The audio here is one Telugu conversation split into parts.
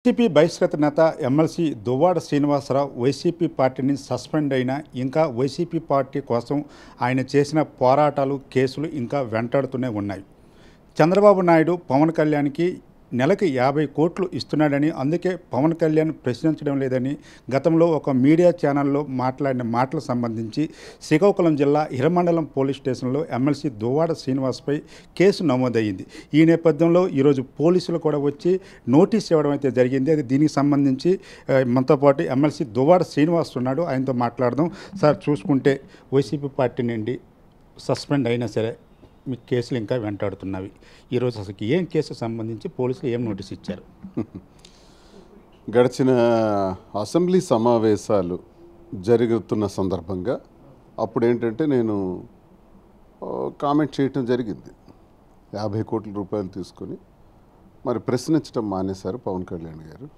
వైసీపీ బహిష్కృత నేత ఎమ్మెల్సీ దువ్వాడ శ్రీనివాసరావు వైసీపీ పార్టీని సస్పెండ్ అయినా ఇంకా వైసీపీ పార్టీ కోసం ఆయన చేసిన పోరాటాలు కేసులు ఇంకా వెంటాడుతూనే ఉన్నాయి. చంద్రబాబు నాయుడు పవన్ కళ్యాణ్కి నెలకి 50 కోట్లు ఇస్తున్నాడని, అందుకే పవన్ కళ్యాణ్ ప్రశ్నించడం లేదని గతంలో ఒక మీడియా ఛానల్లో మాట్లాడిన మాటలకు సంబంధించి శ్రీకాకుళం జిల్లా హిరమండలం పోలీస్ స్టేషన్లో ఎమ్మెల్సీ దువ్వాడ శ్రీనివాస్పై కేసు నమోదయ్యింది. ఈ నేపథ్యంలో ఈరోజు పోలీసులు కూడా వచ్చి నోటీస్ ఇవ్వడం అయితే జరిగింది. అది దీనికి సంబంధించి మనతో పాటు ఎమ్మెల్సీ దువ్వాడ శ్రీనివాస్ ఉన్నాడు, ఆయనతో మాట్లాడదాం. సార్, చూసుకుంటే వైసీపీ పార్టీ నుండి సస్పెండ్ అయినా సరే మీ కేసులు ఇంకా వెంటాడుతున్నవి. ఈరోజు అసలు ఏం కేసుకు సంబంధించి పోలీసులు ఏం నోటీస్ ఇచ్చారు? గడిచిన అసెంబ్లీ సమావేశాలు జరుగుతున్న సందర్భంగా అప్పుడు ఏంటంటే నేను కామెంట్ చేయటం జరిగింది. 50 కోట్ల రూపాయలు తీసుకొని మరి ప్రశ్నించడం మానేశారు పవన్ కళ్యాణ్ గారు.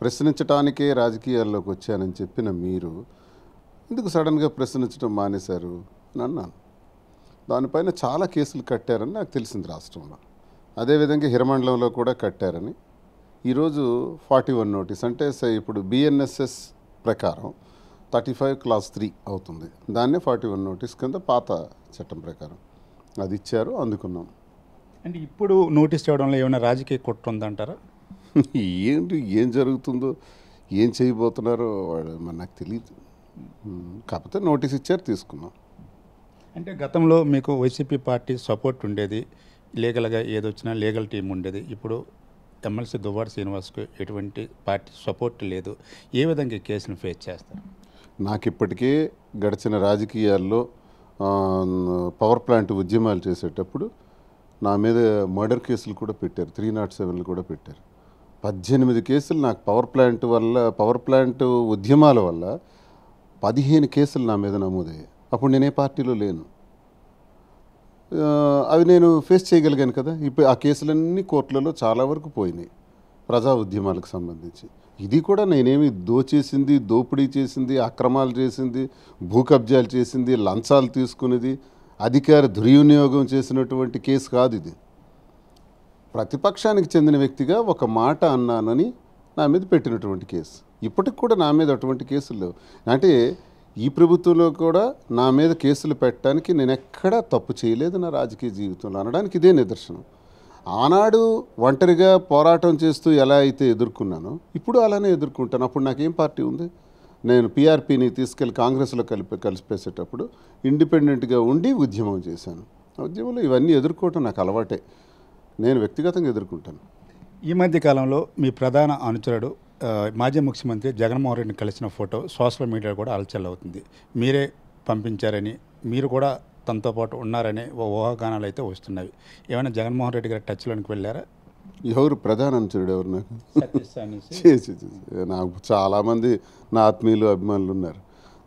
ప్రశ్నించడానికే రాజకీయాల్లోకి వచ్చానని చెప్పిన మీరు ఎందుకు సడన్గా ప్రశ్నించడం మానేశారు అని అన్నాను. దానిపైన చాలా కేసులు కట్టారని నాకు తెలిసింది రాష్ట్రంలో. అదేవిధంగా హిరమండలంలో కూడా కట్టారని ఈరోజు 41 నోటీస్, అంటే ఇప్పుడు బిఎన్ఎస్ఎస్ ప్రకారం 35 క్లాస్ 3 అవుతుంది. దాన్నే 41 నోటీస్ కింద పాత చట్టం ప్రకారం అది ఇచ్చారు, అందుకున్నాం. అంటే ఇప్పుడు నోటీస్ ఇవ్వడంలో ఏమైనా రాజకీయ కుట్ర ఉందంటారా? ఏంటి, ఏం జరుగుతుందో, ఏం చేయబోతున్నారో మరి నాకు తెలియదు. కాకపోతే నోటీస్ ఇచ్చారు, తీసుకున్నాం. అంటే గతంలో మీకు వైసీపీ పార్టీ సపోర్ట్ ఉండేది, లీగల్గా ఏదొచ్చినా లీగల్ టీం ఉండేది. ఇప్పుడు ఎమ్మెల్సీ దువ్వాడ శ్రీనివాస్కు ఎటువంటి పార్టీ సపోర్ట్ లేదు. ఏ విధంగా ఈ కేసును ఫేస్ చేస్తారు? నాకు ఇప్పటికే గడిచిన రాజకీయాల్లో పవర్ ప్లాంట్ ఉద్యమాలు చేసేటప్పుడు నా మీద మర్డర్ కేసులు కూడా పెట్టారు, 307 కూడా పెట్టారు. 18 కేసులు నాకు పవర్ ప్లాంట్ ఉద్యమాల వల్ల 15 కేసులు నా మీద నమోదయ్యాయి. అప్పుడు నేనే పార్టీలో లేను. అవి నేను ఫేస్ చేయగలిగాను కదా. ఇప్పుడు ఆ కేసులన్నీ కోర్టులలో చాలా వరకు పోయినాయి ప్రజా ఉద్యమాలకు సంబంధించి. ఇది కూడా నేనేమి దోచేసింది, దోపిడీ చేసింది, అక్రమాలు చేసింది, భూ కబ్జాలు చేసింది, లంచాలు తీసుకునేది, అధికార దుర్వినియోగం చేసినటువంటి కేసు కాదు ఇది. ప్రతిపక్షానికి చెందిన వ్యక్తిగా ఒక మాట అన్నానని నా మీద పెట్టినటువంటి కేసు. ఇప్పటికి కూడా నా మీద అటువంటి కేసులు లేవు. అంటే ఈ ప్రభుత్వంలో కూడా నా మీద కేసులు పెట్టడానికి నేను ఎక్కడా తప్పు చేయలేదు నా రాజకీయ జీవితంలో అనడానికి ఇదే నిదర్శనం. ఆనాడు ఒంటరిగా పోరాటం చేస్తూ ఎలా అయితే ఎదుర్కొన్నానో ఇప్పుడు అలానే ఎదుర్కొంటాను. అప్పుడు నాకేం పార్టీ ఉంది? నేను పీఆర్పీని తీసుకెళ్ళి కాంగ్రెస్లో కలిపేసేటప్పుడు ఇండిపెండెంట్గా ఉండి ఉద్యమం చేశాను. ఉద్యమంలో ఇవన్నీ ఎదుర్కోవటం నాకు అలవాటే, నేను వ్యక్తిగతంగా ఎదుర్కొంటాను. ఈ మధ్య కాలంలో మీ ప్రధాన అనుచరుడు మాజీ ముఖ్యమంత్రి జగన్మోహన్ రెడ్డిని కలిసిన ఫోటో సోషల్ మీడియాలో కూడా హల్చల్ అవుతుంది. మీరే పంపించారని, మీరు కూడా తనతో పాటు ఉన్నారని ఊహాగానాలు అయితే వస్తున్నాయి. ఏమైనా జగన్మోహన్ రెడ్డి గారి టచ్లోనికి వెళ్ళారా? ఎవరు ప్రధాన అనుచరుడు? ఎవరు? నాకు నాకు చాలామంది నా ఆత్మీయులు, అభిమానులు ఉన్నారు.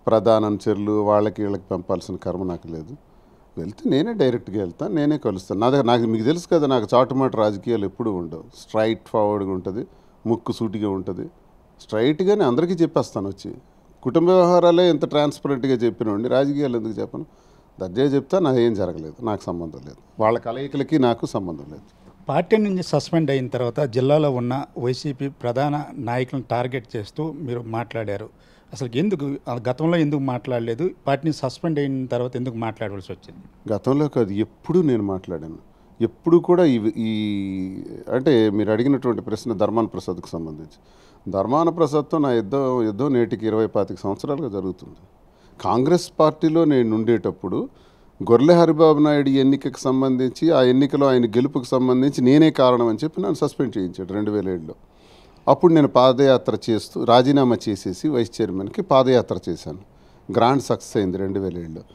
ప్రధాన అనుచరులు వీళ్ళకి పంపాల్సిన కర్మ నాకు లేదు. వెళ్తే నేనే డైరెక్ట్గా వెళ్తాను, నేనే కలుస్తాను. నాకు మీకు తెలుసు కదా, నాకు చాటుమాట రాజకీయాలు ఎప్పుడూ ఉండవు. స్ట్రైట్ ఫార్వర్డ్గా ఉంటుంది, ముక్కు సూటిగా ఉంటుంది. స్ట్రైట్గానే అందరికీ చెప్పేస్తాను. వచ్చి కుటుంబ వ్యవహారాలే ఎంత ట్రాన్స్పరెంట్గా చెప్పినండి, రాజకీయాలు ఎందుకు చెప్పను? దర్జా చెప్తా, నాకు ఏం జరగలేదు, నాకు సంబంధం లేదు. వాళ్ళ కలయికలకి నాకు సంబంధం లేదు. పార్టీ నుంచి సస్పెండ్ అయిన తర్వాత జిల్లాలో ఉన్న వైసీపీ ప్రధాన నాయకులను టార్గెట్ చేస్తూ మీరు మాట్లాడారు. అసలు గతంలో ఎందుకు మాట్లాడలేదు? పార్టీని సస్పెండ్ అయిన తర్వాత ఎందుకు మాట్లాడవలసి వచ్చింది? గతంలో కాదు, ఎప్పుడు నేను మాట్లాడాను. ఎప్పుడు కూడా అంటే మీరు అడిగినటువంటి ప్రశ్న ధర్మాన ప్రసాద్కు సంబంధించి. ధర్మాన ప్రసాద్తో నా యుద్ధం నేటికి 20-25 సంవత్సరాలుగా జరుగుతుంది. కాంగ్రెస్ పార్టీలో నేను ఉండేటప్పుడు గొర్రె హరిబాబు నాయుడు ఎన్నికకు సంబంధించి, ఆ ఎన్నికలో ఆయన గెలుపుకు సంబంధించి నేనే కారణం అని చెప్పి నన్ను సస్పెండ్ చేయించాడు 2007లో. అప్పుడు నేను పాదయాత్ర చేస్తూ రాజీనామా చేసేసి వైస్ చైర్మన్కి పాదయాత్ర చేశాను. గ్రాండ్ సక్సెస్ అయింది 2007లో.